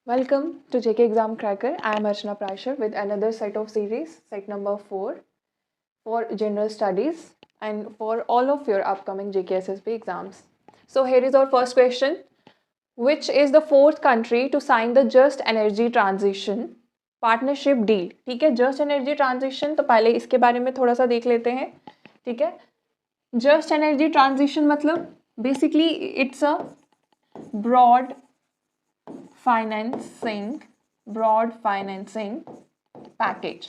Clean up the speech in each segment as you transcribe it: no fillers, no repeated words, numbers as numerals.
Welcome to JK Exam Cracker. I am Archana Prashar with another set of series, set number 4 for general studies and for all of your upcoming JK SSB exams. So here is our first question. Which is the fourth country to sign the Just Energy Transition Partnership Deal? ठीक है, Just Energy Transition तो पहले इसके बारे में थोड़ा सा देख लेते हैं. ठीक है, Just Energy Transition मतलब basically it's a broad financing package.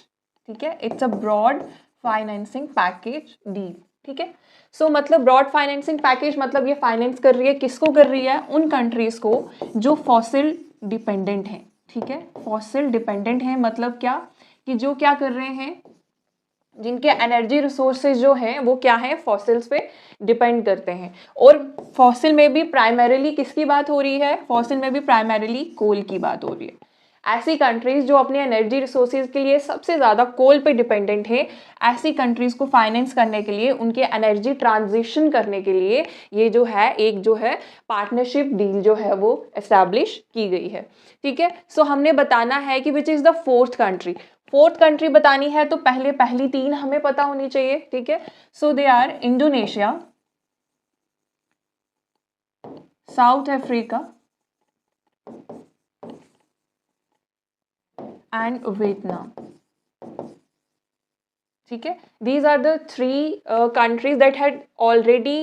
ठीक है, it's a broad financing package deal. ठीक है, सो मतलब ब्रॉड फाइनेंसिंग पैकेज मतलब ये फाइनेंस कर रही है, किसको कर रही है? उन कंट्रीज को जो फॉसिल डिपेंडेंट हैं. ठीक है, फॉसिल डिपेंडेंट है मतलब क्या कि जो क्या कर रहे हैं, जिनके एनर्जी रिसोर्सेज जो हैं वो क्या है, फॉसिल्स पे डिपेंड करते हैं. और फॉसिल में भी प्राइमरीली किसकी बात हो रही है? फॉसिल में भी प्राइमरीली कोल की बात हो रही है. ऐसी कंट्रीज जो अपने एनर्जी रिसोर्सेज के लिए सबसे ज़्यादा कोल पे डिपेंडेंट है, ऐसी कंट्रीज को फाइनेंस करने के लिए, उनके एनर्जी ट्रांजिशन करने के लिए ये जो है एक जो है पार्टनरशिप डील जो है वो एस्टैब्लिश की गई है. ठीक है, सो हमने बताना है कि विच is the fourth country. Fourth country बतानी है तो पहली तीन हमें पता होनी चाहिए. ठीक है, so they are Indonesia, South Africa and Vietnam. ठीक है, these are the three countries that had already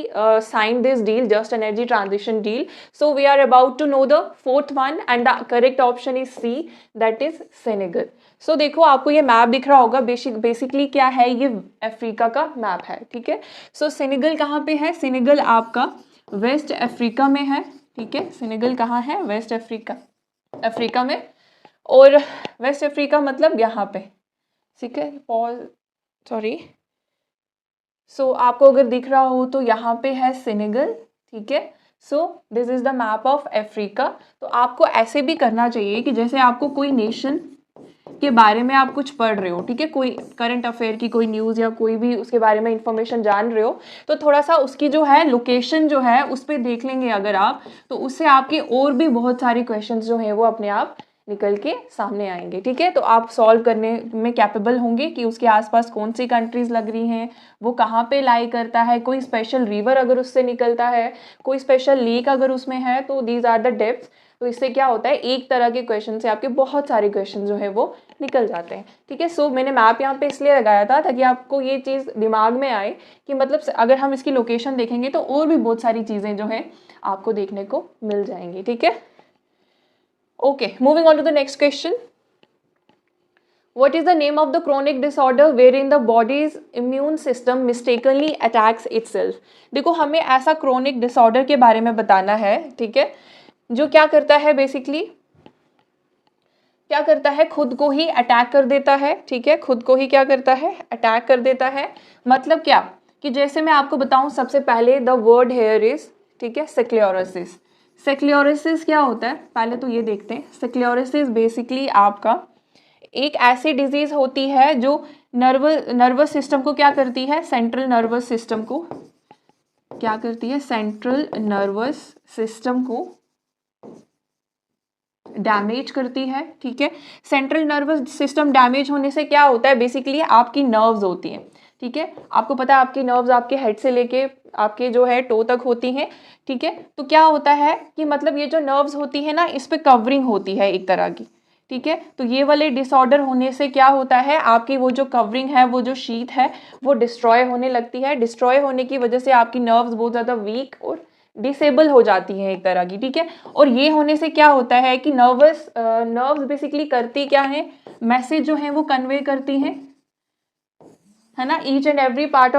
signed this deal, Just Energy Transition Deal. So we are about to know the fourth one and the correct option is C, that is Senegal. So देखो आपको ये map दिख रहा होगा. Basically क्या है, ये Africa का मैप है. ठीक है, सो सेनेगल कहाँ पे है? सेनेगल आपका वेस्ट अफ्रीका में है. ठीक है, सेनेगल कहाँ है? वेस्ट अफ्रीका में. और वेस्ट अफ्रीका मतलब यहाँ पे. ठीक है, सॉरी. सो आपको अगर दिख रहा हो तो यहाँ पे है सेनेगल. ठीक है, so this is the map of Africa. तो आपको ऐसे भी करना चाहिए कि जैसे आपको कोई नेशन के बारे में आप कुछ पढ़ रहे हो. ठीक है, कोई करंट अफेयर की कोई न्यूज़ या कोई भी उसके बारे में इंफॉर्मेशन जान रहे हो तो थोड़ा सा उसकी जो है लोकेशन जो है उस पर देख लेंगे अगर आप, तो उससे आपके और भी बहुत सारे क्वेश्चंस जो हैं वो अपने आप निकल के सामने आएंगे. ठीक है, तो आप सॉल्व करने में कैपेबल होंगे कि उसके आसपास कौन सी कंट्रीज लग रही हैं, वो कहाँ पे लाई करता है, कोई स्पेशल रिवर अगर उससे निकलता है, कोई स्पेशल लेक अगर उसमें है, तो दीज आर द डेप्थ्स. तो इससे क्या होता है, एक तरह के क्वेश्चन से आपके बहुत सारे क्वेश्चन जो है वो निकल जाते हैं. ठीक है, सो मैंने मैप यहाँ पे इसलिए लगाया था ताकि आपको ये चीज़ दिमाग में आए कि मतलब अगर हम इसकी लोकेशन देखेंगे तो और भी बहुत सारी चीज़ें जो हैं आपको देखने को मिल जाएंगी. ठीक है, okay, moving on to the next question. What is the name of the chronic disorder wherein the body's immune system mistakenly attacks itself? देखो हमें ऐसा chronic disorder के बारे में बताना है. ठीक है, जो क्या करता है, बेसिकली क्या करता है, खुद को ही अटैक कर देता है. ठीक है, खुद को ही क्या करता है, अटैक कर देता है. मतलब क्या कि जैसे मैं आपको बताऊं, सबसे पहले द वर्ड हेयर इज, ठीक है, स्क्लेरोसिस. स्क्लेरोसिस क्या होता है, पहले तो ये देखते हैं. स्क्लेरोसिस बेसिकली आपका एक ऐसी डिजीज होती है जो नर्वस सिस्टम को क्या करती है, सेंट्रल नर्वस सिस्टम को क्या करती है, सेंट्रल नर्वस सिस्टम को डैमेज करती है. ठीक है, सेंट्रल नर्वस सिस्टम डैमेज होने से क्या होता है, बेसिकली आपकी नर्व्स होती हैं. ठीक है, आपको पता है आपकी नर्व्स आपके हेड से लेके आपके जो है टो तक होती हैं. ठीक है, तो क्या होता है कि मतलब ये जो नर्व्स होती है ना, इस पे कवरिंग होती है एक तरह की. ठीक है, तो ये वाले डिसऑर्डर होने से क्या होता है, आपकी वो जो कवरिंग है, वो जो शीट है, वो डिस्ट्रॉय होने लगती है. डिस्ट्रॉय होने की वजह से आपकी नर्व्स बहुत ज़्यादा वीक और डिसेबल हो जाती हैं एक तरह की. ठीक है, और ये होने से क्या होता है कि नर्व्स बेसिकली करती क्या है, मैसेज जो है वो कन्वे करती हैं, है ना. Each and every part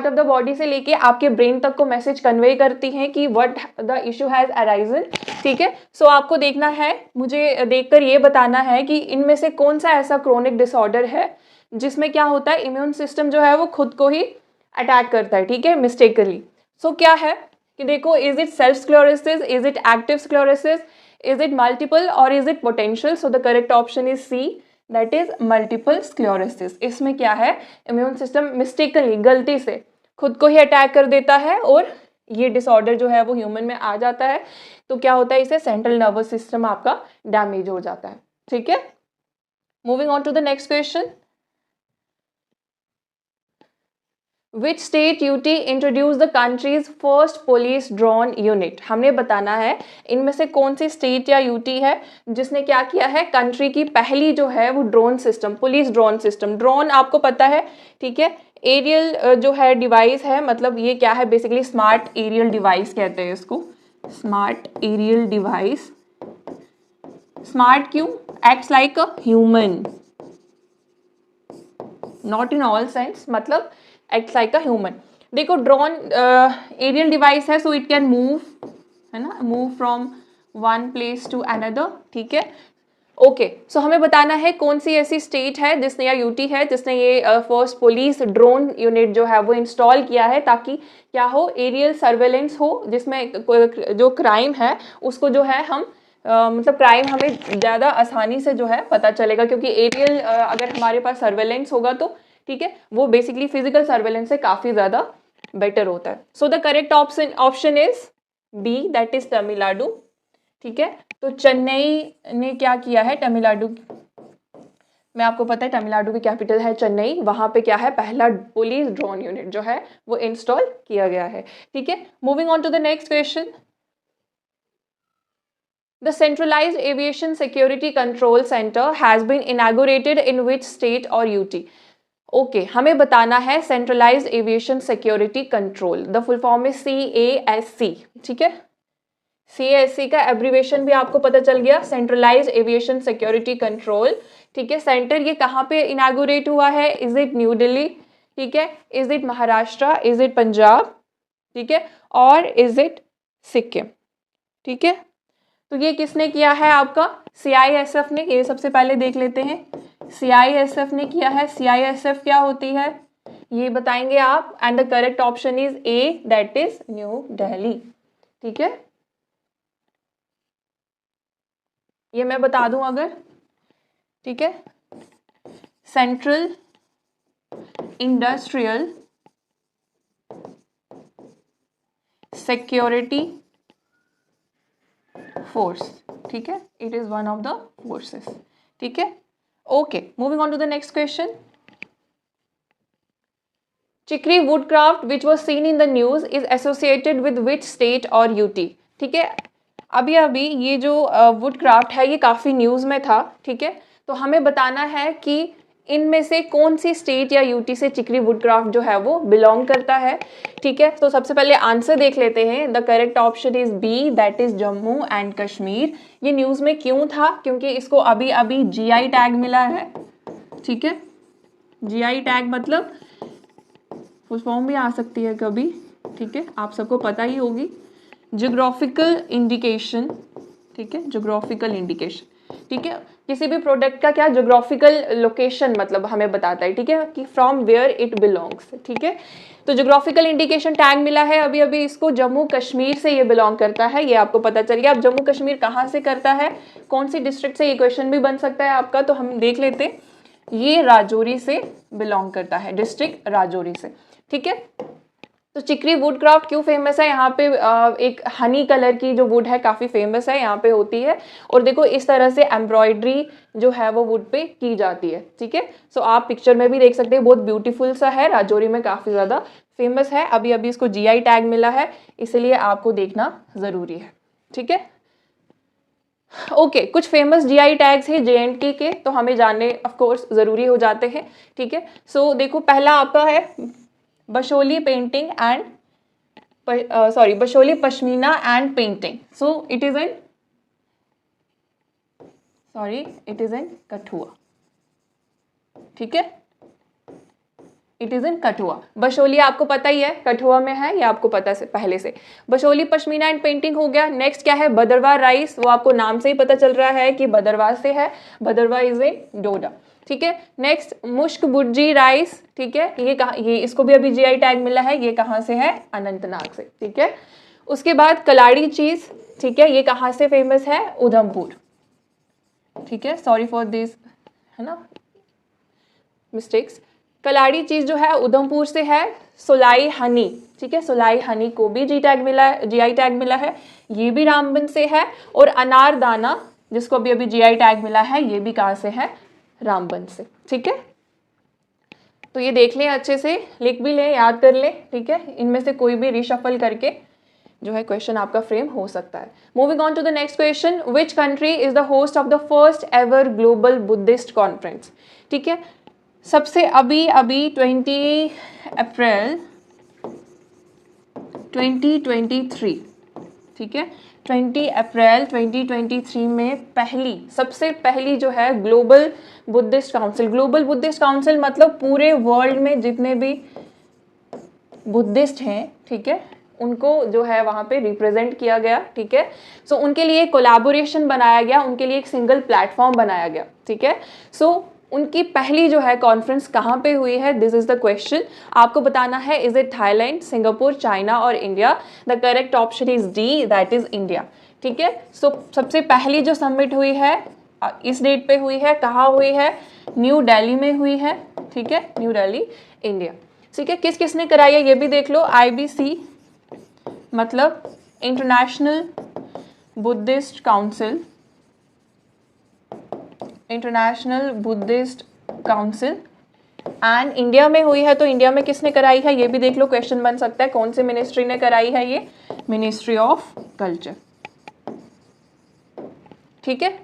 of the body से लेके आपके ब्रेन तक को मैसेज कन्वे करती हैं कि what the issue has arisen. ठीक है, सो आपको देखना है, मुझे देखकर ये बताना है कि इनमें से कौन सा ऐसा क्रोनिक डिसऑर्डर है जिसमें क्या होता है, इम्यून सिस्टम जो है वो खुद को ही अटैक करता है. ठीक है, मिस्टेकली. सो क्या है कि देखो, is it self sclerosis, is it active sclerosis, is it multiple और is it potential? So the correct option is C, that is multiple sclerosis. इसमें क्या है, इम्यून सिस्टम मिस्टेकली, गलती से खुद को ही अटैक कर देता है और ये डिसऑर्डर जो है वो ह्यूमन में आ जाता है तो क्या होता है, इसे सेंट्रल नर्वस सिस्टम आपका डैमेज हो जाता है। ठीक है, moving on to the next question. Which state UT introduced the country's first police drone unit? हमने बताना है इनमें से कौन सी स्टेट या यूटी है जिसने क्या किया है, कंट्री की पहली जो है वो drone system, police drone system. Drone आपको पता है, ठीक है, एरियल जो है डिवाइस है, मतलब ये क्या है बेसिकली स्मार्ट एरियल डिवाइस कहते हैं इसको, स्मार्ट एरियल डिवाइस। स्मार्ट क्यों? Acts like a human, not in all sense, मतलब एक्ट लाइक अ ह्यूमन। देखो ड्रोन एरियल डिवाइस है, सो इट कैन मूव, है ना, move from one place to another. ठीक है, ओके, सो हमें बताना है कौन सी ऐसी स्टेट है जिसने या यूटी है जिसने ये फर्स्ट पुलिस ड्रोन यूनिट जो है वो इंस्टॉल किया है, ताकि क्या हो, एरियल सर्वेलेंस हो, जिसमें जो क्राइम है उसको जो है हम मतलब क्राइम हमें ज़्यादा आसानी से जो है पता चलेगा, क्योंकि एरियल अगर हमारे पास सर्वेलेंस होगा तो ठीक है वो बेसिकली फिजिकल सर्वेलेंस से काफ़ी ज़्यादा बेटर होता है। So the correct option is B, that is Tamil Nadu. ठीक है, तो चेन्नई ने क्या किया है, तमिलनाडु में आपको पता है तमिलनाडु की कैपिटल है चेन्नई, वहां पे क्या है पहला पुलिस ड्रोन यूनिट जो है वो इंस्टॉल किया गया है। ठीक है, moving on to the next question. The Centralized Aviation Security Control Center has been inaugurated in which state or UT? Okay, हमें बताना है centralised aviation security control, the full form है CASC। ठीक है, CASC का एब्रीवेशन भी आपको पता चल गया, सेंट्रलाइज्ड एविएशन सिक्योरिटी कंट्रोल। ठीक है, सेंटर ये कहाँ पे इनागुरेट हुआ है, इज इट न्यू दिल्ली, ठीक है, is it Maharashtra, is it Punjab, ठीक है, और इज इट सिक्किम। ठीक है, तो ये किसने किया है, आपका CISF ने। ये सबसे पहले देख लेते हैं, CISF ने किया है। CISF क्या होती है ये बताएंगे आप, and the correct option is A, that is new Delhi. ठीक है, ये मैं बता दूं अगर, ठीक है, सेंट्रल इंडस्ट्रियल सिक्योरिटी फोर्स। ठीक है, it is one of the forces. ठीक है, okay, moving on to the next question. Chikri woodcraft which was seen in the news is associated with which state और यूटी? ठीक है, अभी अभी ये जो वुडक्राफ्ट है ये काफ़ी न्यूज़ में था। ठीक है, तो हमें बताना है कि इनमें से कौन सी स्टेट या यूटी से चिक्री वुडक्राफ्ट जो है वो बिलोंग करता है। ठीक है, तो सबसे पहले आंसर देख लेते हैं। The correct option is B, that is Jammu and Kashmir. ये न्यूज़ में क्यों था, क्योंकि इसको अभी अभी GI टैग मिला है। ठीक है, GI टैग मतलब फुल फॉर्म भी आ सकती है कभी, ठीक है, आप सबको पता ही होगी, ज्योग्राफिकल इंडिकेशन। ठीक है, ज्योग्राफिकल इंडिकेशन, ठीक है, किसी भी प्रोडक्ट का क्या ज्योग्राफिकल लोकेशन मतलब हमें बताता है, ठीक है, कि फ्रॉम वेयर इट बिलोंग्स। ठीक है, तो ज्योग्राफिकल इंडिकेशन टैग मिला है अभी अभी इसको, जम्मू कश्मीर से ये बिलोंग करता है, ये आपको पता चल गया। अब जम्मू कश्मीर कहाँ से करता है, कौन सी डिस्ट्रिक्ट से, ये क्वेश्चन भी बन सकता है आपका, तो हम देख लेते, ये राजौरी से बिलोंग करता है, डिस्ट्रिक्ट राजौरी से। ठीक है, तो चिक्री वुड क्राफ्ट क्यों फेमस है, यहाँ पे एक हनी कलर की जो वुड है काफ़ी फेमस है, यहाँ पे होती है, और देखो इस तरह से एम्ब्रॉयडरी जो है वो वुड पे की जाती है। ठीक है, सो आप पिक्चर में भी देख सकते हैं, बहुत ब्यूटीफुल सा है, राजौरी में काफ़ी ज़्यादा फेमस है, अभी अभी इसको GI टैग मिला है, इसलिए आपको देखना ज़रूरी है। ठीक है, ओके, कुछ फेमस GI टैग्स हैं JNK के, तो हमें जानने ऑफ कोर्स ज़रूरी हो जाते हैं। ठीक है, सो देखो पहला आपका है Basohli painting and Basohli pashmina and painting, so it is in Kathua. ठीक है, it is in Kathua. Basohli आपको पता ही है कठुआ में है, ये आपको पता से पहले से। बशोली पश्मीना एंड पेंटिंग हो गया। नेक्स्ट क्या है, भदरवा राइस, वो आपको नाम से ही पता चल रहा है कि भदरवा से है, भदरवा इज इन डोडा। ठीक है, नेक्स्ट मुश्क भुर्जी राइस। ठीक है, ये इसको भी अभी GI टैग मिला है, ये कहाँ से है, अनंतनाग से। ठीक है, उसके बाद कलाड़ी चीज, ठीक है, ये कहाँ से फेमस है, उधमपुर। ठीक है, सॉरी फॉर दिस, है ना, मिस्टेक्स। कलाड़ी चीज़ जो है उधमपुर से है। सुलाई हनी, ठीक है, सुलाई हनी को भी जी टैग मिला है, जीआई टैग मिला है, ये भी रामबन से है। और अनारदाना जिसको अभी अभी जीआई टैग मिला है, ये भी कहाँ से है, रामबन से, ठीक है। तो ये देख लें अच्छे से, लिख भी लें, याद कर लें, ठीक है। इनमें से कोई भी रिशफल करके जो है क्वेश्चन आपका फ्रेम हो सकता है। Moving on to the next question, which country is the host of the first ever global Buddhist conference, ठीक है। सबसे अभी 20 अप्रैल 2023, ठीक है, 20 अप्रैल 2023 में सबसे पहली जो है ग्लोबल बुद्धिस्ट काउंसिल मतलब पूरे वर्ल्ड में जितने भी बुद्धिस्ट हैं, ठीक है, उनको जो है वहाँ पे रिप्रेजेंट किया गया, ठीक है। सो उनके लिए कोलैबोरेशन बनाया गया, उनके लिए एक सिंगल प्लेटफॉर्म बनाया गया, ठीक है। सो उनकी पहली जो है कॉन्फ्रेंस कहाँ पे हुई है, दिस इज द क्वेश्चन। आपको बताना है is it Thailand, Singapore, China और India. The correct option is D, that is India, ठीक है। सो सबसे पहली जो समिट हुई है इस डेट पे हुई है, कहाँ हुई है, न्यू दिल्ली में हुई है, ठीक है, न्यू दिल्ली, इंडिया, ठीक है। किस किसने कराई है ये भी देख लो। IBC मतलब international Buddhist council, international Buddhist council, and India में हुई है। तो इंडिया में किसने कराई है ये भी देख लो, क्वेश्चन बन सकता है, कौन से मिनिस्ट्री ने कराई है ये, मिनिस्ट्री ऑफ कल्चर, ठीक है।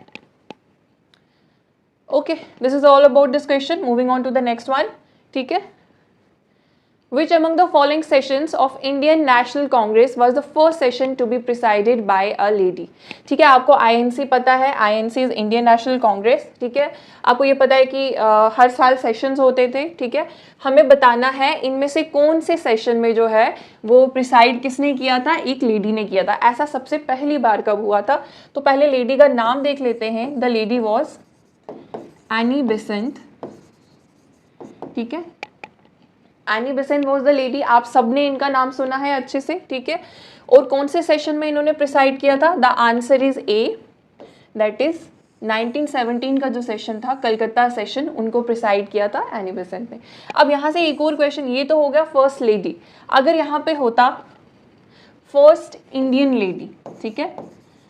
Okay, this is all about this question. Moving on to the next one, ठीक है। Which among the following sessions of Indian National Congress was the first session to be presided by a lady? ठीक है, आपको INC पता है, INC is Indian national Congress, ठीक है। आपको ये पता है कि हर साल सेशंस होते थे, ठीक है। हमें बताना है इनमें से कौन से सेशन में जो है वो प्रिसाइड किसने किया था, एक लेडी ने किया था। ऐसा सबसे पहली बार कब हुआ था, तो पहले लेडी का नाम देख लेते हैं। The lady was Annie Besant, ठीक है, Annie Besant was the lady. आप सबने इनका नाम सुना है अच्छे से, ठीक है। और कौन से सेशन में इन्होंने प्रिसाइड किया था, the answer is A, that is 1917 का जो सेशन था, कलकत्ता सेशन, उनको प्रिसाइड किया था एनी बेसेंट ने। अब यहाँ से एक और क्वेश्चन, ये तो हो गया फर्स्ट लेडी, अगर यहाँ पे होता फर्स्ट इंडियन लेडी, ठीक है,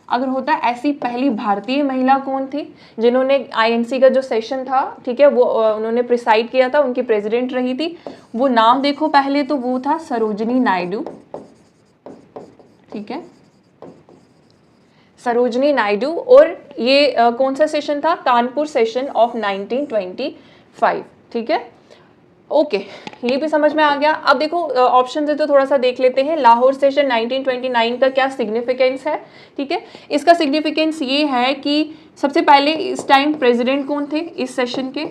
अगर होता ऐसी पहली भारतीय महिला कौन थी जिन्होंने INC का जो सेशन था, ठीक है, वो उन्होंने प्रिसाइड किया था, उनकी प्रेसिडेंट रही थी, वो नाम देखो पहले, तो वो था सरोजिनी नायडू, ठीक है, सरोजिनी नायडू। और ये कौन सा सेशन था, कानपुर सेशन ऑफ 1925, ठीक है। ओके, ये भी समझ में आ गया। अब देखो ऑप्शन है तो थोड़ा सा देख लेते हैं। लाहौर सेशन 1929 का क्या सिग्निफिकेंस है, ठीक है। इसका सिग्निफिकेंस ये है कि सबसे पहले इस टाइम प्रेसिडेंट कौन थे इस सेशन के।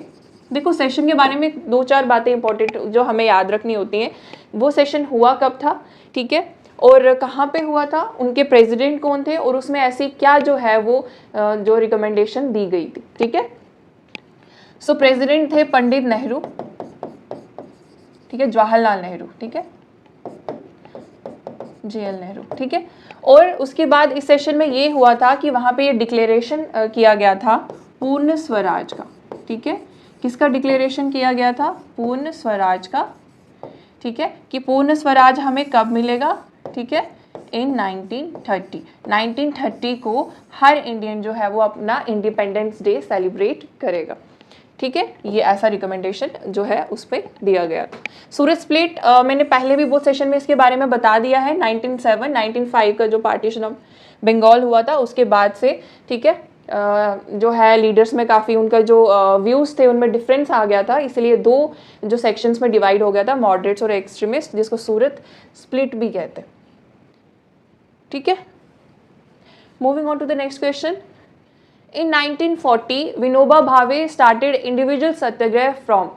देखो सेशन के बारे में 2-4 बातें इंपॉर्टेंट जो हमें याद रखनी होती हैं। वो सेशन हुआ कब था, ठीक है, और कहाँ पे हुआ था, उनके प्रेसिडेंट कौन थे, और उसमें ऐसी क्या जो है वो जो रिकमेंडेशन दी गई थी, ठीक है। सो प्रेसिडेंट थे पंडित नेहरू, ठीक है, जवाहरलाल नेहरू, ठीक है, JL नेहरू, ठीक है। और उसके बाद इस सेशन में ये हुआ था कि वहाँ पे ये डिक्लेरेशन किया गया था पूर्ण स्वराज का, ठीक है। किसका डिक्लेरेशन किया गया था, पूर्ण स्वराज का, ठीक है, कि पूर्ण स्वराज हमें कब मिलेगा, ठीक है, इन 1930 को हर इंडियन जो है वो अपना इंडिपेंडेंस डे सेलिब्रेट करेगा, ठीक है। ये ऐसा रिकमेंडेशन जो है उस पर दिया गया था। सूरत स्प्लिट मैंने पहले भी बहुत सेशन में इसके बारे में बता दिया है। 1905 का जो पार्टीशन ऑफ बंगाल हुआ था उसके बाद से, ठीक है, जो है लीडर्स में काफ़ी उनका जो व्यूज़ थे उनमें डिफरेंस आ गया था, इसलिए 2 जो सेक्शंस में डिवाइड हो गया था, मॉडरेट्स और एक्सट्रीमिस्ट, जिसको सूरत स्प्लिट भी कहते हैं, ठीक है। Moving on to the next question. In 1940, Vinoba Bhave started individual satyagraha from.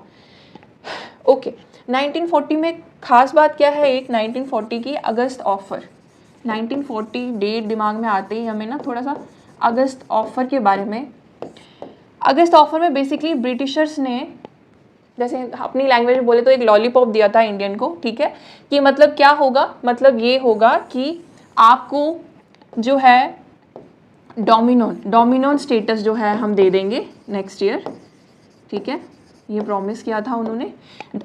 Okay, 1940 में खास बात क्या है, एक 1940 की अगस्त ऑफर, 1940 डेट दिमाग में आते ही हमें ना थोड़ा सा अगस्त ऑफर के बारे में। अगस्त ऑफर में बेसिकली ब्रिटिशर्स ने, जैसे अपनी लैंग्वेज में बोले तो एक लॉलीपॉप दिया था इंडियन को, ठीक है, कि मतलब क्या होगा, मतलब ये होगा कि आपको जो है डोमिनियन स्टेटस जो है हम दे देंगे नेक्स्ट ईयर, ठीक है, ये प्रॉमिस किया था उन्होंने।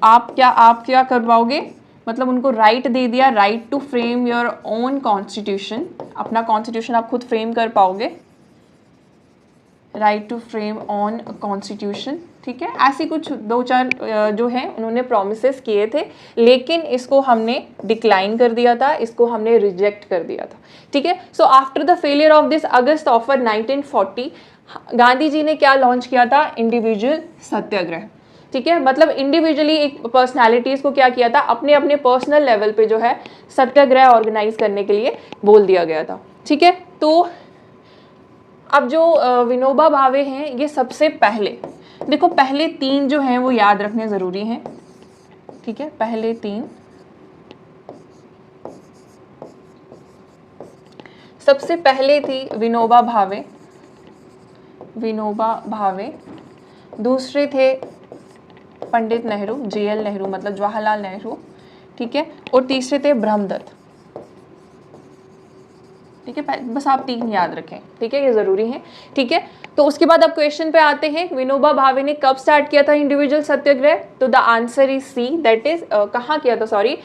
आप क्या कर पाओगे, मतलब उनको राइट दे दिया, right to frame your own constitution, अपना कॉन्स्टिट्यूशन आप खुद फ्रेम कर पाओगे, right to frame on constitution, ठीक है। ऐसी कुछ 2-4 जो है उन्होंने प्रोमिसेस किए थे, लेकिन इसको हमने डिक्लाइन कर दिया था, इसको हमने रिजेक्ट कर दिया था, ठीक है। So after the failure of this August offer 1940, Gandhi ji ने क्या लॉन्च किया था, इंडिविजुअल सत्याग्रह, ठीक है। मतलब इंडिविजुअली एक पर्सनालिटीज को क्या किया था, अपने अपने पर्सनल लेवल पे जो है सत्याग्रह ऑर्गेनाइज करने के लिए बोल दिया गया था, ठीक है। तो अब जो विनोबा भावे हैं, ये सबसे पहले, देखो पहले 3 जो हैं वो याद रखने ज़रूरी हैं, ठीक है। पहले 3, सबसे पहले थी विनोबा भावे, विनोबा भावे, दूसरे थे पंडित नेहरू, JL नेहरू मतलब जवाहरलाल नेहरू, ठीक है, और तीसरे थे ब्रह्मदत्त, ठीक है। बस आप 3 याद रखें, ठीक है, ये ज़रूरी है, ठीक है। तो उसके बाद अब क्वेश्चन पे आते हैं, विनोबा भावे ने कब स्टार्ट किया था इंडिविजुअल सत्याग्रह, तो the answer is C, that is कहाँ किया था, सॉरी,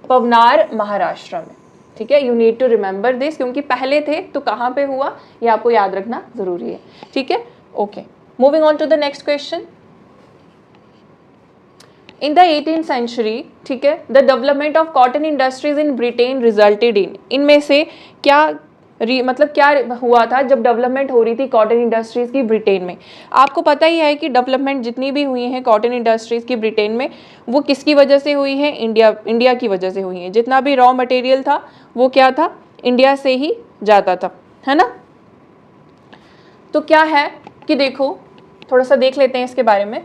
पवनार महाराष्ट्र में, ठीक है। You need to remember this, क्योंकि पहले थे तो कहाँ पे हुआ ये आपको याद रखना ज़रूरी है, ठीक है। Okay, moving on to the next question. In the 18th century, ठीक है, the development of cotton industries in Britain resulted in, इनमें से क्या मतलब क्या हुआ था जब डेवलपमेंट हो रही थी कॉटन इंडस्ट्रीज़ की ब्रिटेन में। आपको पता ही है कि डेवलपमेंट जितनी भी हुई है कॉटन इंडस्ट्रीज़ की ब्रिटेन में, वो किसकी वजह से हुई है, इंडिया की वजह से हुई है। जितना भी रॉ मटेरियल था वो क्या था, इंडिया से ही जाता था, है ना। तो क्या है कि देखो, थोड़ा सा देख लेते हैं इसके बारे में।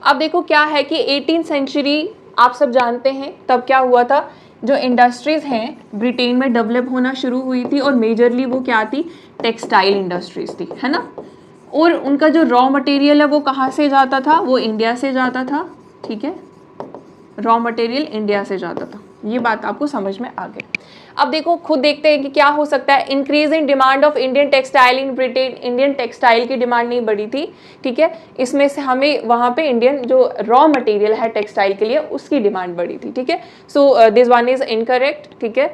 अब देखो क्या है कि 18th सेंचुरी आप सब जानते हैं, तब क्या हुआ था, जो इंडस्ट्रीज़ हैं ब्रिटेन में डेवलप होना शुरू हुई थी, और मेजरली वो क्या थी, टेक्सटाइल इंडस्ट्रीज़ थी, है ना। और उनका जो रॉ मटेरियल है वो कहाँ से जाता था, वो इंडिया से जाता था, ठीक है। रॉ मटेरियल इंडिया से जाता था, ये बात आपको समझ में आ गई। अब देखो खुद देखते हैं कि क्या हो सकता है, increase in demand of Indian textile in Britain, Indian textile की डिमांड नहीं बढ़ी थी, ठीक है। इसमें से हमें वहाँ पे इंडियन जो रॉ मटेरियल है टेक्सटाइल के लिए उसकी डिमांड बढ़ी थी, ठीक है। So this one is incorrect, ठीक है।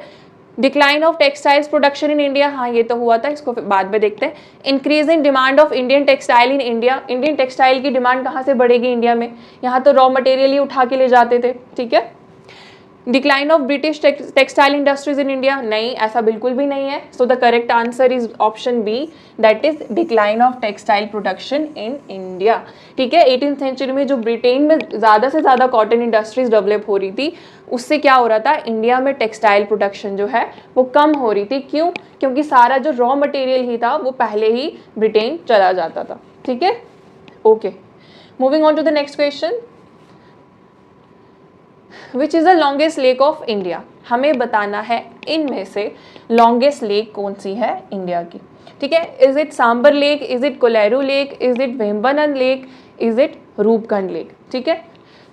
Decline of textiles production in India, हाँ ये तो हुआ था, इसको बाद में देखते हैं। Increase in demand of Indian textile in India, Indian textile की डिमांड कहाँ से बढ़ेगी इंडिया में, यहाँ तो रॉ मटेरियल ही उठा के ले जाते थे, ठीक है। Decline of British textile industries in India, नहीं ऐसा बिल्कुल भी नहीं है। So the correct answer is option B, that is decline of textile production in India, ठीक है। 18th सेंचुरी में जो ब्रिटेन में ज़्यादा से ज़्यादा कॉटन इंडस्ट्रीज डेवलप हो रही थी, उससे क्या हो रहा था, इंडिया में टेक्सटाइल प्रोडक्शन जो है वो कम हो रही थी। क्यों, क्योंकि सारा जो रॉ मटेरियल ही था वो पहले ही ब्रिटेन चला जाता था, ठीक है। Okay, moving on to the next question. Which is the longest lake of India, हमें बताना है इनमें से लॉन्गेस्ट लेक कौन सी है इंडिया की, ठीक है। Is it Sambhar lake, is it Kolleru lake, is it Vembanad lake, is it Roopkund lake, ठीक है।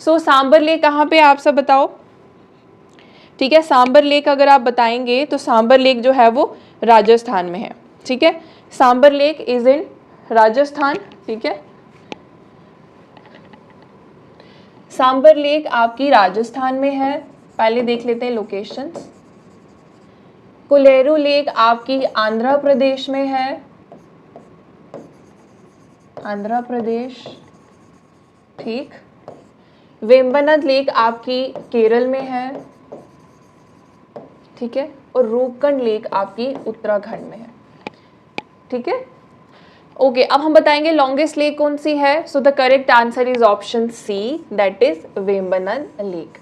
सो सांबर लेक कहाँ पे, आप सब बताओ, ठीक है। सांबर लेक अगर आप बताएंगे तो सांबर लेक जो है वो राजस्थान में है, ठीक है। Sambhar lake is in Rajasthan, ठीक है। सांबर लेक आपकी राजस्थान में है, पहले देख लेते हैं लोकेशंस। कोलेरू लेक आपकी आंध्र प्रदेश में है, आंध्र प्रदेश, ठीक। वेम्बनाड लेक आपकी केरल में है, ठीक है। और रूपकुंड लेक आपकी उत्तराखंड में है, ठीक है। ओके, अब हम बताएंगे लॉन्गेस्ट लेक कौन सी है। So the correct answer is option C, that is Vembanad lake.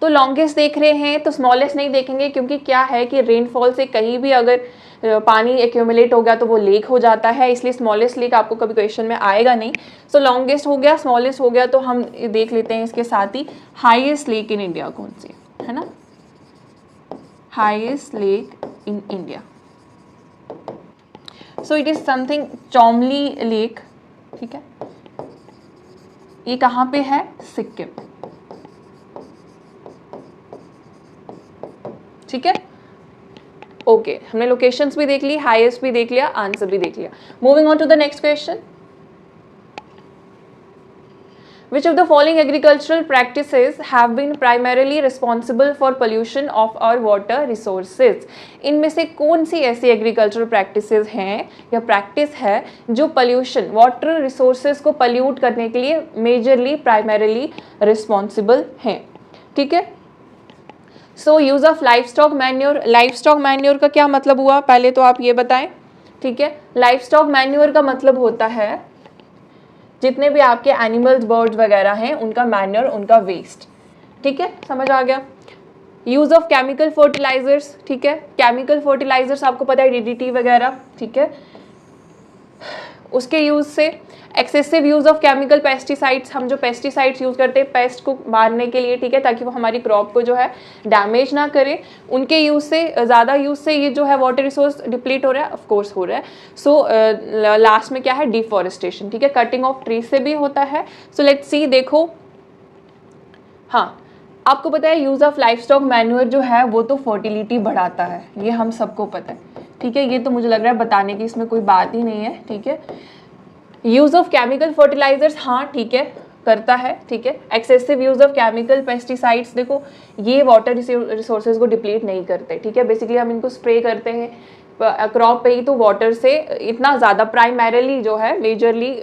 तो लॉन्गेस्ट देख रहे हैं तो स्मॉलेस्ट नहीं देखेंगे, क्योंकि क्या है कि रेनफॉल से कहीं भी अगर पानी एक्यूमुलेट हो गया तो वो लेक हो जाता है, इसलिए स्मॉलेस्ट लेक आपको कभी क्वेश्चन में आएगा नहीं। सो लॉन्गेस्ट हो गया, स्मॉलेस्ट हो गया, तो हम देख लेते हैं इसके साथ ही हाईएस्ट लेक इन इंडिया कौन सी है ना। Highest lake in India, so it is something Chaumali lake, ठीक है। ये कहाँ पे है, सिक्किम, ठीक है। ओके, हमने लोकेशंस भी देख ली, हाईएस्ट भी देख लिया, आंसर भी देख लिया। Moving on to the next question. Which of the following agricultural practices have been primarily responsible for pollution of our water resources? इनमें से कौन सी ऐसी एग्रीकल्चरल प्रैक्टिसेस हैं या प्रैक्टिस है जो पोल्यूशन वाटर रिसोर्सेज को पल्यूट करने के लिए मेजरली प्राइमरीली रिस्पॉन्सिबल हैं? ठीक है, so use of livestock manure. Livestock manure का क्या मतलब हुआ, पहले तो आप ये बताएं। ठीक है, लाइवस्टॉक मैन्योर का मतलब होता है जितने भी आपके एनिमल्स बर्ड्स वगैरह हैं उनका मैन्योर, उनका वेस्ट। ठीक है, समझ आ गया। Use of chemical fertilizers. ठीक है, केमिकल फर्टिलाइजर्स आपको पता है डीडीटी वगैरह। ठीक है, उसके यूज से excessive use of chemical pesticides, हम जो पेस्टिसाइड्स यूज करते हैं पेस्ट को मारने के लिए, ठीक है, ताकि वो हमारी क्रॉप को जो है डैमेज ना करे, उनके यूज से ज़्यादा यूज से ये जो है वाटर रिसोर्स डिप्लीट हो रहा है, ऑफ कोर्स हो रहा है। सो लास्ट में क्या है, डिफॉरेस्टेशन। ठीक है, कटिंग ऑफ ट्री से भी होता है। सो लेट्स सी, देखो, हाँ आपको पता है यूज ऑफ लाइवस्टॉक मैन्योर जो है वो तो फर्टिलिटी बढ़ाता है, ये हम सबको पता है। ठीक है, ये तो मुझे लग रहा है बताने की इसमें कोई बात ही नहीं है। ठीक है, यूज ऑफ केमिकल फर्टिलाइजर्स, हाँ ठीक है करता है। ठीक है, excessive use of chemical pesticides, देखो ये वाटर रिसोर्सेज को डिप्लीट नहीं करते। ठीक है, बेसिकली हम इनको स्प्रे करते हैं क्रॉप पे ही, तो वाटर से इतना ज़्यादा प्राइमरीली जो है मेजरली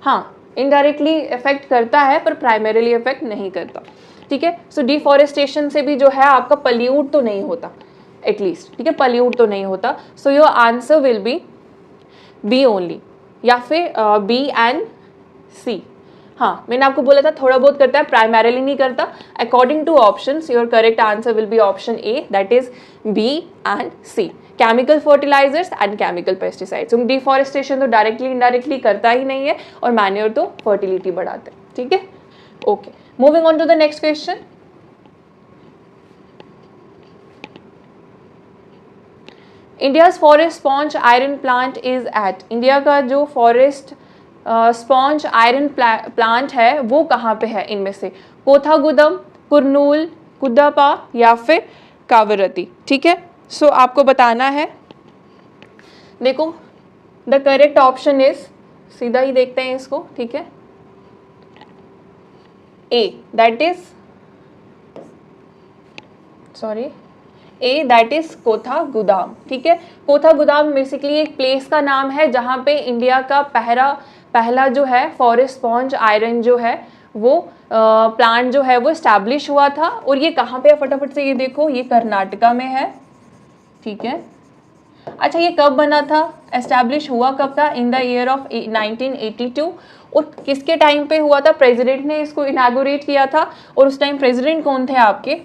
हाँ इनडायरेक्टली इफेक्ट करता है पर प्राइमरीली इफेक्ट नहीं करता। ठीक है, सो डिफॉरेस्टेशन से भी जो है आपका पल्यूट तो नहीं होता एटलीस्ट। ठीक है, पल्यूट तो नहीं होता। So your answer will be B only, या फिर बी एंड सी। हाँ मैंने आपको बोला था थोड़ा बहुत करता है, प्राइमरीली नहीं करता। According to options your correct answer will be option A, that is B and C, chemical fertilizers and chemical pesticides. Deforestation तो डायरेक्टली इनडायरेक्टली करता ही नहीं है और मैन्योर तो फर्टिलिटी बढ़ाते हैं। ठीक है, okay, moving on to the next question. India's forest sponge iron plant is at, India का जो फॉरेस्ट स्पॉन्ज आयरन प्लांट है वो कहाँ पे है इनमें से? कोथागुदम, कुरनूल, कुदापा या फिर कावरती। ठीक है, सो आपको बताना है। देखो द करेक्ट ऑप्शन इज, सीधा ही देखते हैं इसको। ठीक है, ए दैट इज दैट इज कोथागुदाम। ठीक है, कोथागुदाम बेसिकली एक प्लेस का नाम है जहाँ पे इंडिया का पहला जो है फॉरेस्ट स्पॉन्ज आयरन जो है वो प्लांट जो है वो इस्टेब्लिश हुआ था। और ये कहाँ पे है, फटाफट से ये देखो, ये कर्नाटका में है। ठीक है, अच्छा ये कब बना था, एस्टैब्लिश हुआ कब था? In the year of 1982। और किसके टाइम पे हुआ था? प्रेसिडेंट ने इसको इनॉग्रेट किया था। और उस टाइम प्रेसिडेंट कौन थे आपके?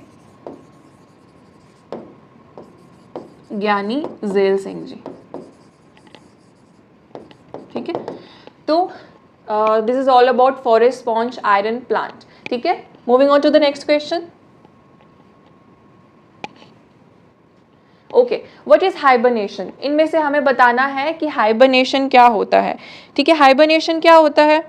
ज्ञानी झैल सिंह जी। ठीक है, तो this is all about forest sponge iron plant. ठीक है, moving on to the next question. Okay, what is hibernation? इनमें से हमें बताना है कि हाइबरनेशन क्या होता है। ठीक है, हाइबरनेशन क्या होता है?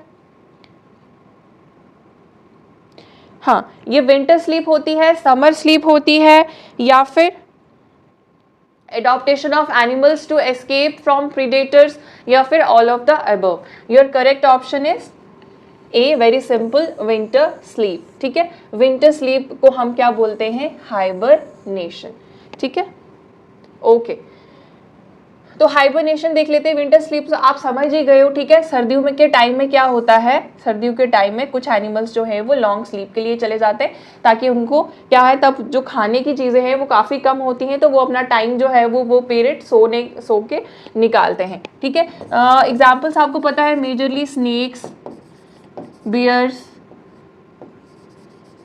हाँ, ये विंटर स्लीप होती है, समर स्लीप होती है, या फिर adaptation of animals to escape from predators, या फिर all of the above. Your correct option is A, very simple, winter sleep. ठीक है, winter sleep को हम क्या बोलते हैं? hibernation. ठीक है, ओके, तो हाइबरनेशन देख लेते हैं। विंटर स्लीप आप समझ ही गए हो। ठीक है, सर्दियों में के टाइम में क्या होता है? सर्दियों के टाइम में कुछ एनिमल्स जो है वो लॉन्ग स्लीप के लिए चले जाते हैं ताकि उनको क्या है, तब जो खाने की चीज़ें हैं वो काफ़ी कम होती हैं, तो वो अपना टाइम जो है वो पीरियड सो के निकालते हैं। ठीक है, एग्जाम्पल्स आपको पता है, मेजरली स्नेक्स, बियर्स।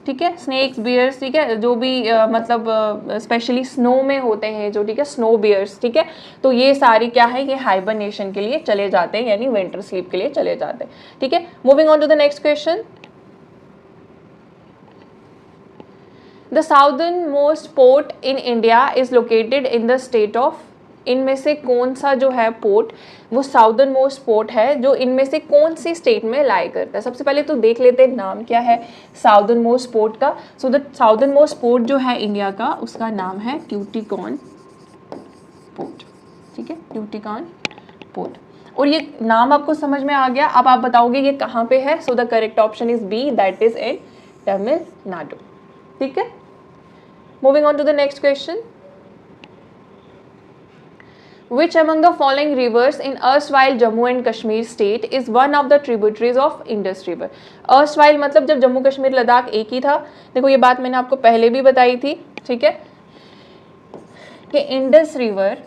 ठीक है, स्नेक्स, बियर्स। ठीक है, जो भी मतलब स्पेशली स्नो में होते हैं जो, ठीक है, स्नो बियर्स। ठीक है, तो ये सारी क्या है, ये हाइबरनेशन के लिए चले जाते हैं, यानी विंटर स्लीप के लिए चले जाते हैं। ठीक है, moving on to the next question. The southern most port in India is located in the state of, इनमें से कौन सा जो है पोर्ट वो साउदर्न मोस्ट पोर्ट है जो इनमें से कौन सी स्टेट में लाई करता है? सबसे पहले तो देख लेते हैं नाम क्या है साउदर्न मोस्ट पोर्ट का। So the southern most port जो है इंडिया का, उसका नाम है ट्यूटिकॉन पोर्ट। ठीक है, ट्यूटिकॉन पोर्ट। और ये नाम आपको समझ में आ गया, अब आप बताओगे ये कहाँ पे है। So the correct option is B, that is in Tamil Nadu. ठीक है, moving on to the next question. Which among the following rivers in erstwhile Jammu and Kashmir state is one of the tributaries of Indus River? erstwhile मतलब जब जम्मू कश्मीर लद्दाख एक ही था। देखो ये बात मैंने आपको पहले भी बताई थी, ठीक है, कि इंडस रिवर,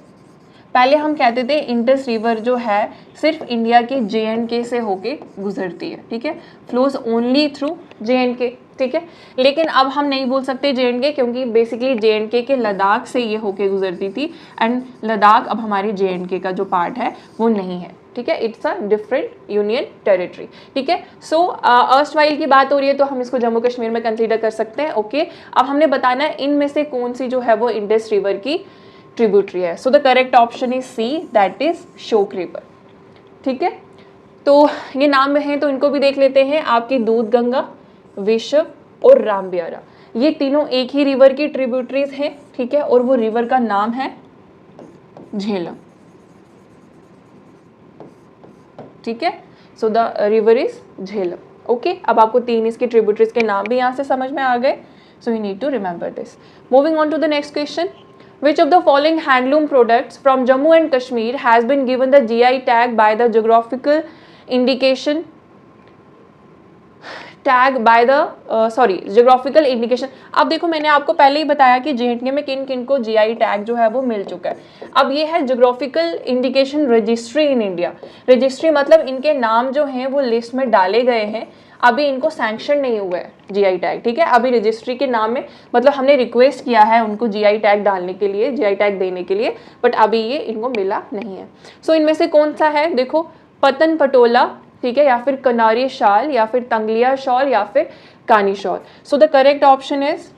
पहले हम कहते थे इंडस रिवर जो है सिर्फ इंडिया के JNK से होके गुजरती है, ठीक है, फ्लोज ओनली थ्रू JNK, ठीक है, लेकिन अब हम नहीं बोल सकते JNK क्योंकि बेसिकली JNK के लद्दाख से ये होके गुजरती थी एंड लद्दाख अब हमारी JNK का जो पार्ट है वो नहीं है, ठीक है, it's a different union territory, ठीक है। सो अर्स्टवाइल की बात हो रही है तो हम इसको जम्मू कश्मीर में कंसीडर कर सकते हैं, ओके। अब हमने बताना है इनमें से कौन सी जो है वो इंडस रिवर की ट्रिब्यूटरी है। So the correct option is C, that is शोक रिवर, ठीक है। तो ये नाम हैं तो इनको भी देख लेते हैं, आपकी दूध गंगा, विषव और रामबियारा, ये तीनों एक ही रिवर की ट्रिब्यूटरीज हैं, ठीक है, और वो रिवर का नाम है झेलम, ठीक है। So the river is Jhelum, okay. अब आपको तीन इसकी ट्रिब्यूटरीज के नाम भी यहाँ से समझ में आ गए, so you need to remember this. Moving on to the next question. Which of the following handloom products from Jammu and Kashmir has been given the GI tag by the geographical indication geographical indication। अब देखो मैंने आपको पहले ही बताया कि JNK में किन किन को GI टैग जो है वो मिल चुका है। अब ये है geographical indication registry in India. Registry मतलब इनके नाम जो हैं वो लिस्ट में डाले गए हैं, अभी इनको सैंक्शन नहीं हुआ है GI टैग, ठीक है, अभी रजिस्ट्री के नाम में मतलब हमने रिक्वेस्ट किया है उनको GI टैग डालने के लिए, GI टैग देने के लिए, बट अभी ये इनको मिला नहीं है। सो इनमें से कौन सा है, देखो पतन पटोला, ठीक है, या फिर कनारी शाल, या फिर तंगलिया शॉल, या फिर कानी shawl. So the correct option is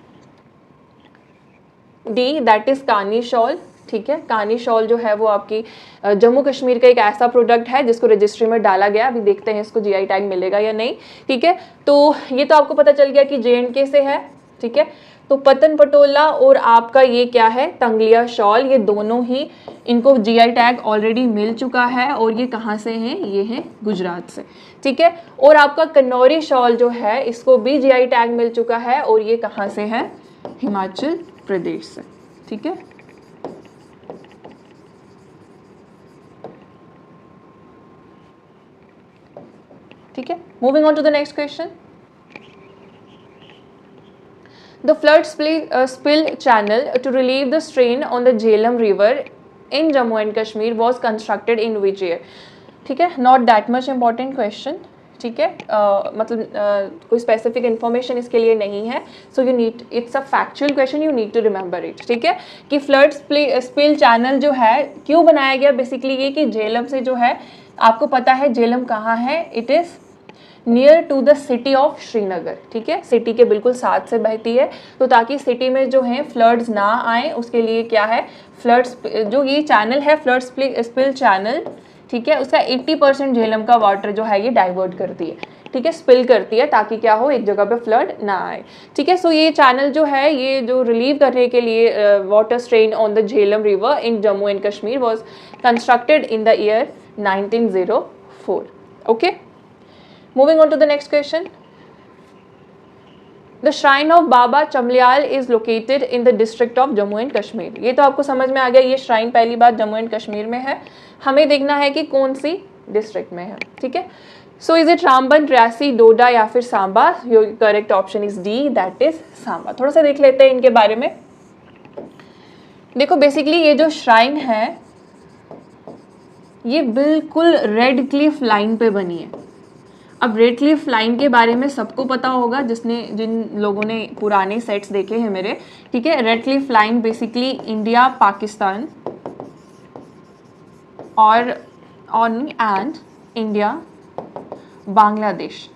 D, that is कानी शॉल, ठीक है। कानी शॉल जो है वो आपकी जम्मू कश्मीर का एक ऐसा प्रोडक्ट है जिसको रजिस्ट्री में डाला गया, अभी देखते हैं इसको GI टैग मिलेगा या नहीं, ठीक है। तो ये तो आपको पता चल गया कि JNK से है, ठीक है। तो पतन पटोला और आपका ये क्या है, तंगलिया शॉल, ये दोनों ही इनको GI टैग ऑलरेडी मिल चुका है, और ये कहाँ से हैं, ये हैं गुजरात से, ठीक है। और आपका कन्नौरी शॉल जो है इसको भी GI टैग मिल चुका है, और ये कहाँ से है, हिमाचल प्रदेश से, ठीक है। ठीक है, moving on to the next question. The flood spill channel to relieve the strain on the Jhelum River in Jammu and Kashmir was constructed in which year? ठीक है, not that much important question, ठीक है, मतलब कोई specific information इसके लिए नहीं है, so you need, it's a factual question, you need to remember it, ठीक है। कि फ्लड स्पिल चैनल जो है क्यों बनाया गया, बेसिकली ये कि झेलम से जो है, आपको पता है झेलम कहाँ है, it is near to the city of Srinagar, ठीक है, सिटी के बिल्कुल साथ से बहती है, तो ताकि सिटी में जो है फ्लड्स ना आए उसके लिए क्या है, फ्लड्स जो ये चैनल है फ्लड स्पिल चैनल, ठीक है, उसका 80% झेलम का वाटर जो है ये डाइवर्ट करती है, ठीक है, स्पिल करती है, ताकि क्या हो, एक जगह पे फ्लड ना आए, ठीक है। सो ये चैनल जो है ये जो रिलीव करने के लिए water strain on the Jhelum river in Jammu and Kashmir was constructed in the year 1904, okay. Moving on to the next question. The shrine of Baba Chamlyal is located in the district of Jammu and Kashmir. ये तो आपको समझ में आ गया, ये shrine पहली बात Jammu and Kashmir में है, हमें देखना है कि कौन सी डिस्ट्रिक्ट में है, ठीक है। So is it Ramban, Reasi, Doda या फिर Samba? Your correct option is D, that is Samba. थोड़ा सा देख लेते हैं इनके बारे में। देखो बेसिकली ये जो श्राइन है ये बिल्कुल रेड क्लिफ लाइन पे बनी है। अब रेड क्लिफ लाइन के बारे में सबको पता होगा जिन लोगों ने पुराने सेट्स देखे हैं मेरे, ठीक है। Red Cliff line basically India, Pakistan और एंड इंडिया, बांग्लादेश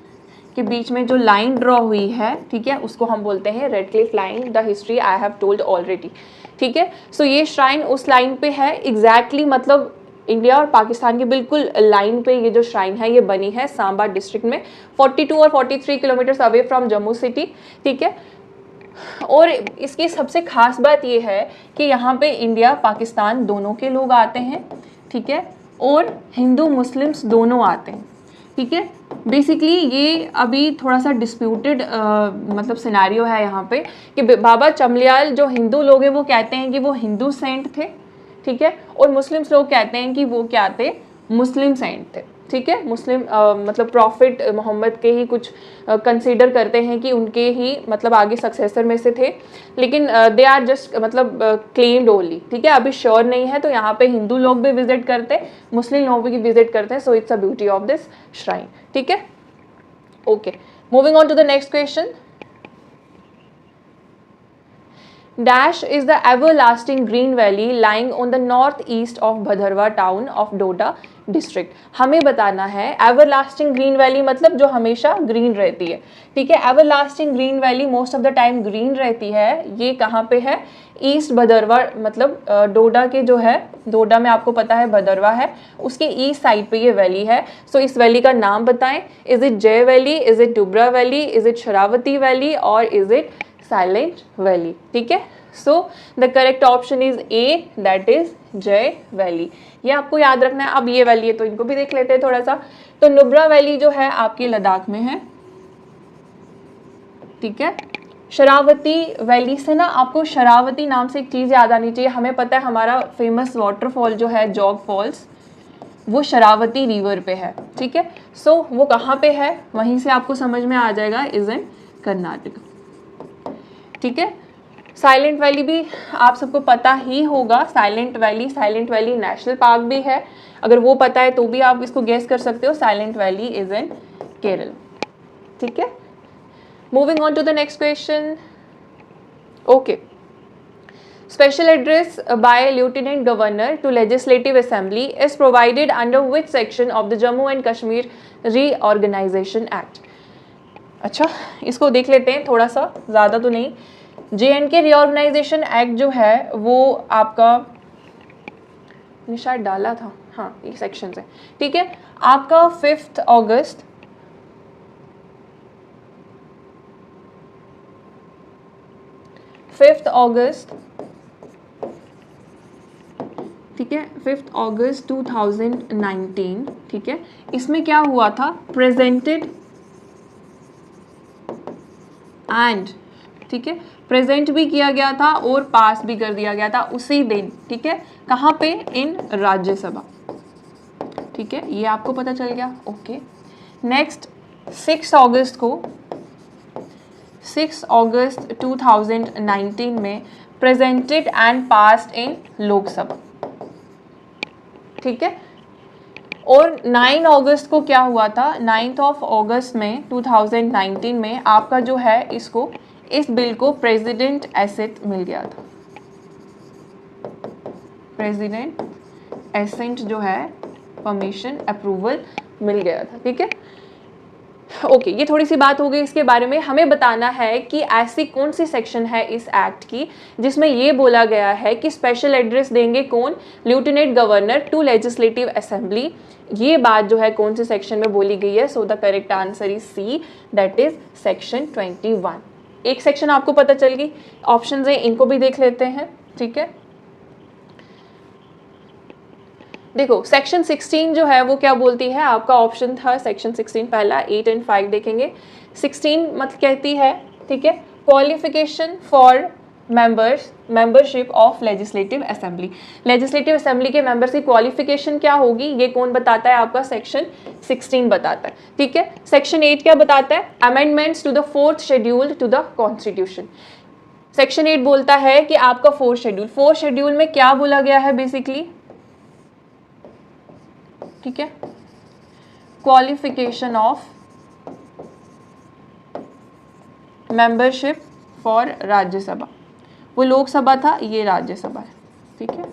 के बीच में जो लाइन ड्रॉ हुई है, ठीक है, उसको हम बोलते हैं red Cliff line. The history I have told already, ठीक है। सो ये श्राइन उस लाइन पे है एग्जैक्टली, मतलब इंडिया और पाकिस्तान के बिल्कुल लाइन पे ये जो श्राइन है ये बनी है सांबा डिस्ट्रिक्ट में, 42 और 43 kilometres away from Jammu city, ठीक है। और इसकी सबसे खास बात ये है कि यहाँ पे इंडिया पाकिस्तान दोनों के लोग आते हैं, ठीक है, और हिंदू मुस्लिम्स दोनों आते हैं, ठीक है। बेसिकली ये अभी थोड़ा सा डिस्प्यूटेड मतलब सिनारियो है यहाँ पे कि बाबा चमलियाल जो हिंदू लोग हैं वो कहते हैं कि वो हिंदू सेंट थे, ठीक है, और मुस्लिम्स लोग कहते हैं कि वो क्या थे, मुस्लिम सेंट थे, ठीक है। मुस्लिम मतलब प्रॉफिट मोहम्मद के ही कुछ कंसीडर करते हैं कि उनके ही मतलब आगे सक्सेसर में से थे, लेकिन दे आर जस्ट मतलब क्लेम्ड ओनली, ठीक है, अभी श्योर नहीं है। तो यहाँ पे हिंदू लोग भी विजिट करते हैं, मुस्लिम लोग भी विजिट करते हैं, so it's a beauty of this shrine, ठीक है। Okay, moving on to the next question. Dash is the everlasting green valley lying on the northeast of Bhadarwa town of Doda district। हमें बताना है everlasting green valley मतलब जो हमेशा green रहती है, ठीक है। everlasting green valley most of the time green रहती है, ये कहाँ पे है, ईस्ट भदरवा, मतलब डोडा के जो है, डोडा में आपको पता है भदरवा है, उसके ईस्ट साइड पे ये वैली है। सो इस वैली का नाम बताएं, is it Jay valley, is it Dubra valley, is it Sharavati valley और इज इट साइलेंट वैली, ठीक है। So the correct option is A, that is Jay valley. ये आपको याद रखना है। अब ये वैली है तो इनको भी देख लेते हैं थोड़ा सा। तो नुब्रा वैली जो है आपकी लद्दाख में है, ठीक है। शरावती वैली से ना आपको शरावती नाम से एक चीज़ याद आनी चाहिए। हमें पता है हमारा फेमस वाटरफॉल जो है जॉग फॉल्स, वो शरावती रिवर पे है, ठीक है। सो वो कहाँ पे है, वहीं से आपको समझ में आ जाएगा, इज इन कर्नाटक, ठीक है। साइलेंट वैली भी आप सबको पता ही होगा, साइलेंट वैली नेशनल पार्क भी है, अगर वो पता है तो भी आप इसको गेस कर सकते हो। Silent Valley is in Kerala, ठीक है। Moving on to the next question. Okay, special address by lieutenant governor to legislative assembly is provided under which section of the Jammu and Kashmir reorganization act। अच्छा, इसको देख लेते हैं थोड़ा सा, ज़्यादा तो नहीं। JNK रीऑर्गेनाइजेशन एक्ट जो है वो आपका शायद डाला था, हाँ ये सेक्शन है, ठीक है। आपका 5 अगस्त 5 अगस्त, ठीक है, 5 अगस्त 2019, ठीक है। इसमें क्या हुआ था, प्रेजेंटेड एंड, ठीक है, प्रेजेंट भी किया गया था और पास भी कर दिया गया था उसी दिन, ठीक है। कहाँ पे, इन राज्यसभा, ठीक है, ये आपको पता चल गया। ओके, नेक्स्ट 6 अगस्त को, 6 अगस्त 2019 में presented and passed in Lok Sabha, ठीक है। और 9 अगस्त को क्या हुआ था, 9 अगस्त में 2019 में आपका जो है इसको, इस बिल को प्रेसिडेंट एसेंट मिल गया था, प्रेसिडेंट एसेंट जो है परमिशन अप्रूवल मिल गया था, ठीक है। ओके, ये थोड़ी सी बात हो गई इसके बारे में। हमें बताना है कि ऐसी कौन सी सेक्शन है इस एक्ट की जिसमें ये बोला गया है कि स्पेशल एड्रेस देंगे कौन, lieutenant governor to legislative assembly. ये बात जो है कौन सी सेक्शन में बोली गई है। So the correct answer is C, that is section 21। एक सेक्शन आपको पता चल गई, ऑप्शन है इनको भी देख लेते हैं, ठीक है। देखो सेक्शन 16 जो है वो क्या बोलती है, आपका ऑप्शन था सेक्शन 16 पहला, 8 और 5 देखेंगे। 16 मतलब कहती है, ठीक है, qualification for membership of legislative assembly. Legislative assembly के मेंबर्स की क्वालिफिकेशन क्या होगी, ये कौन बताता है, आपका सेक्शन 16 बताता है, ठीक है। सेक्शन 8 क्या बताता है, amendments to the 4th schedule to the constitution. Section 8 बोलता है कि आपका 4th शेड्यूल में क्या बोला गया है बेसिकली, ठीक है, qualification of membership for Rajya Sabha, वो लोकसभा था, ये राज्यसभा है, ठीक है।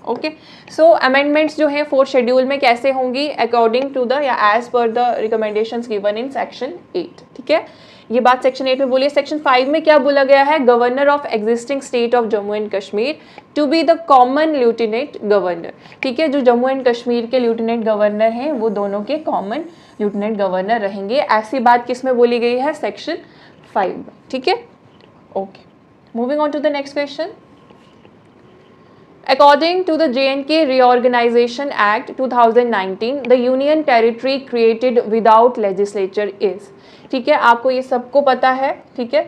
ओके, सो अमेंडमेंट्स जो है 4th शेड्यूल में कैसे होंगी, अकॉर्डिंग टू द या as per the recommendations given in section 8, ठीक है। ये बात सेक्शन 8 में बोलिए। सेक्शन 5 में क्या बोला गया है, governor of existing state of Jammu and Kashmir to be the common lieutenant governor, ठीक है। जो जम्मू एंड कश्मीर के लेफ्टिनेंट गवर्नर हैं वो दोनों के कॉमन लेफ्टिनेंट गवर्नर रहेंगे। ऐसी बात किस में बोली गई है, सेक्शन 5 में, ठीक है। Okay, moving on to the next question. According to the J&K Reorganization Act 2019, the union territory created without legislature is. ठीक है, आपको ये सबको पता है, ठीक है,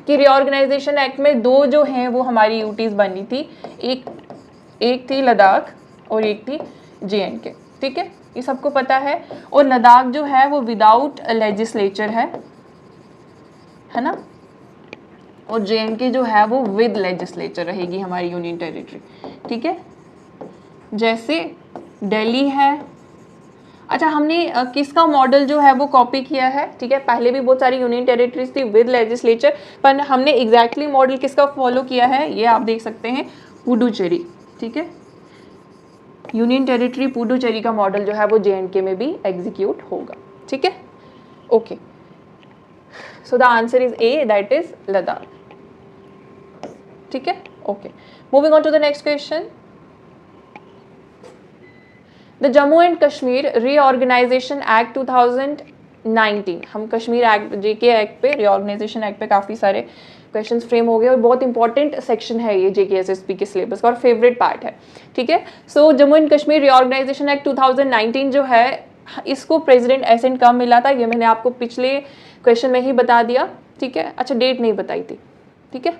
कि रिऑर्गेनाइजेशन एक्ट में दो जो हैं वो हमारी यूटीज बनी थी, एक थी लद्दाख और एक थी J&K, ठीक है, ये सबको पता है। और लद्दाख जो है वो विदाउट लेजिस्लेचर है ना, और J&K जो है वो विद लेजिस्लेचर रहेगी हमारी यूनियन टेरिटरी, ठीक है। जैसे दिल्ली है, अच्छा हमने किसका मॉडल जो है वो कॉपी किया है, ठीक है, पहले भी बहुत सारी यूनियन टेरिटरीज थी विद लेजिस्लेचर, पर हमने एग्जैक्टली मॉडल किसका फॉलो किया है ये आप देख सकते हैं, पुडुचेरी, ठीक है, यूनियन टेरिटरी पुडुचेरी का मॉडल जो है वो J&K में भी एग्जीक्यूट होगा, ठीक है, okay. So the answer is A, that is Ladakh, ठीक है, okay. Moving on to the next question, the Jammu and Kashmir reorganisation act 2019, हम कश्मीर एक्ट JK एक्ट पे, रीऑर्गेनाइजेशन एक्ट पे काफ़ी सारे क्वेश्चंस फ्रेम हो गए और बहुत इंपॉर्टेंट सेक्शन है ये JK SSP के सिलेबस का और फेवरेट पार्ट है, ठीक है। So Jammu and Kashmir reorganisation act 2019 जो है, इसको प्रेसिडेंट एसेंट कब मिला था ये मैंने आपको पिछले क्वेश्चन में ही बता दिया, ठीक है। अच्छा डेट नहीं बताई थी, ठीक है,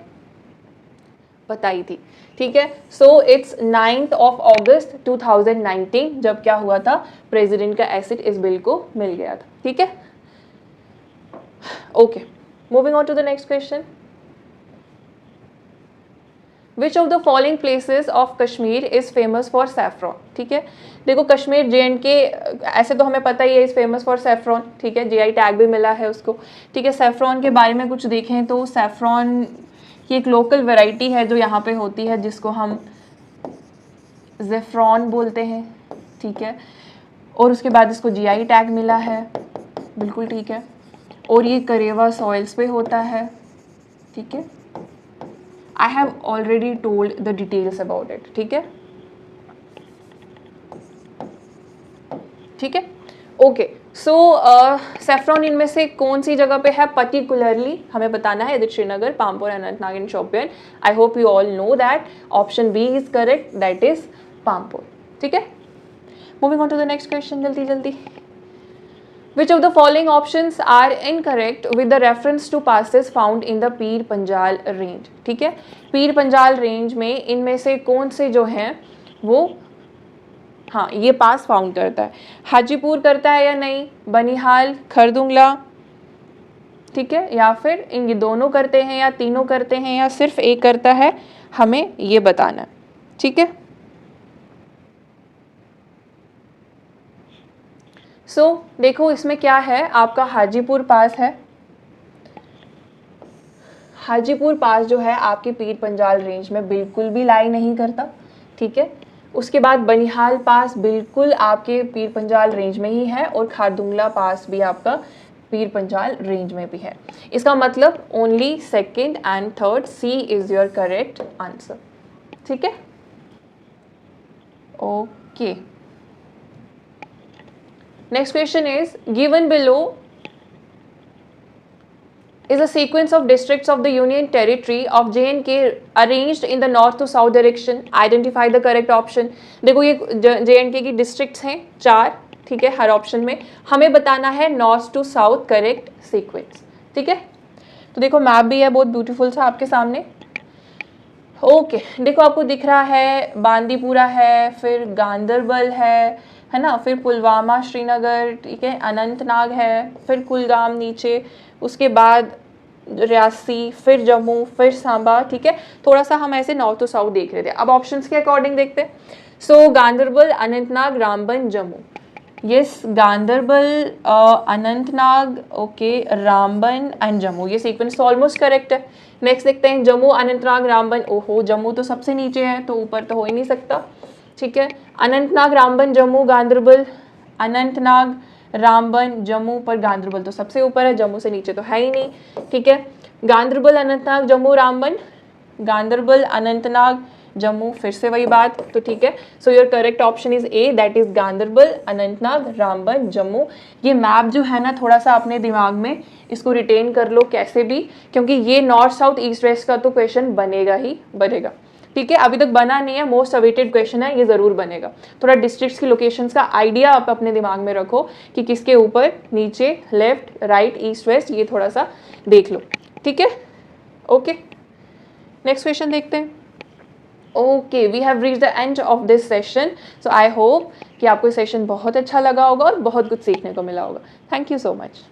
बताई थी, ठीक है। So it's 9th of August 2019 जब क्या हुआ था, प्रेसिडेंट का एसेट इस बिल को मिल गया था, ठीक है, okay. Moving on to the next question, which of the following places of Kashmir is famous for saffron, ठीक है। देखो कश्मीर J&K ऐसे तो हमें पता ही है इज फेमस फॉर सैफ्रॉन, ठीक है, GI टैग भी मिला है उसको, ठीक है। सैफ्रॉन के बारे में कुछ देखें तो सैफ्रॉन की एक लोकल वैरायटी है जो यहाँ पे होती है जिसको हम ज़ेफ़्रॉन बोलते हैं, ठीक है, और उसके बाद इसको GI टैग मिला है, बिल्कुल ठीक है, और ये करेवा सॉइल्स पे होता है, ठीक है। I have already told the details about it, ठीक है, ठीक है, ओके। सो सैफ्रॉन इनमें से कौन सी जगह पे है पर्टिकुलरली हमें बताना है, Srinagar, Pampore, Anantnag and Shopian. I hope you all know that option B is correct, that is Pampore, ठीक है। Moving on to the next question, जल्दी जल्दी, Which of the following options are incorrect with the reference to passes found in the Pir Panjal range, ठीक है। Pir Panjal range में इनमें से कौन से जो हैं वो, हाँ ये पास फाउंड करता है, हाजीपुर करता है या नहीं, बनिहाल, खरदुंगला, ठीक है, या फिर इन ये दोनों करते हैं या तीनों करते हैं या सिर्फ एक करता है, हमें ये बताना है, ठीक है। सो देखो इसमें क्या है, आपका हाजीपुर पास है, हाजीपुर पास जो है आपके पीर पंजाल रेंज में बिल्कुल भी लाई नहीं करता, ठीक है। उसके बाद बनिहाल पास बिल्कुल आपके पीर पंजाल रेंज में ही है, और खारदुंगला पास भी आपका पीर पंजाल रेंज में भी है। इसका मतलब only second and third, C is your correct answer, ठीक है, okay. Next question is, given below is a sequence of districts of the Union Territory of J&K arranged in the north to south direction. Identify the correct option. देखो ये J&K की districts हैं 4, ठीक है, हर option में हमें बताना है north to south correct sequence, ठीक है। तो देखो मैप भी है बहुत ब्यूटीफुल सा आपके सामने, ओके। देखो आपको दिख रहा है बांदीपुरा है, फिर गांदरबल है ना, फिर पुलवामा, श्रीनगर, ठीक है, अनंतनाग है, फिर कुलगाम नीचे, उसके बाद रियासी, फिर जम्मू, फिर सांबा, ठीक है। थोड़ा सा हम ऐसे नॉर्थ टू साउथ देख रहे थे, अब ऑप्शंस के अकॉर्डिंग देखते हैं। So Ganderbal, Anantnag, Ramban, Jammu, yes Ganderbal, Anantnag, okay, Ramban and Jammu, ये सीक्वेंस तो ऑलमोस्ट करेक्ट है। नेक्स्ट देखते हैं जम्मू, अनंतनाग, रामबन, ओहो जम्मू तो सबसे नीचे है तो ऊपर तो हो ही नहीं सकता, ठीक है। अनंतनाग, रामबन, जम्मू, गांदरबल, अनंतनाग, रामबन, जम्मू, पर गांदरबल तो सबसे ऊपर है, जम्मू से नीचे तो है ही नहीं, ठीक है। गांदरबल, अनंतनाग, जम्मू, रामबन, गांदरबल, अनंतनाग, जम्मू, फिर से वही बात, तो ठीक है। So your correct option is A, that is Ganderbal, Anantnag, Ramban, Jammu. ये मैप जो है ना थोड़ा सा अपने दिमाग में इसको रिटेन कर लो कैसे भी, क्योंकि ये नॉर्थ साउथ ईस्ट वेस्ट का तो क्वेश्चन बनेगा ही बनेगा, ठीक है, अभी तक बना नहीं है, मोस्ट अवेटेड क्वेश्चन है, ये ज़रूर बनेगा। थोड़ा डिस्ट्रिक्ट्स की लोकेशंस का आइडिया आप अपने दिमाग में रखो कि किसके ऊपर, नीचे, लेफ्ट, राइट, ईस्ट, वेस्ट, ये थोड़ा सा देख लो। ठीक है, ओके, नेक्स्ट क्वेश्चन देखते हैं। Okay, we have reach the end of this session. So I hope कि आपको सेशन बहुत अच्छा लगा होगा और बहुत कुछ सीखने को मिला होगा। Thank you so much.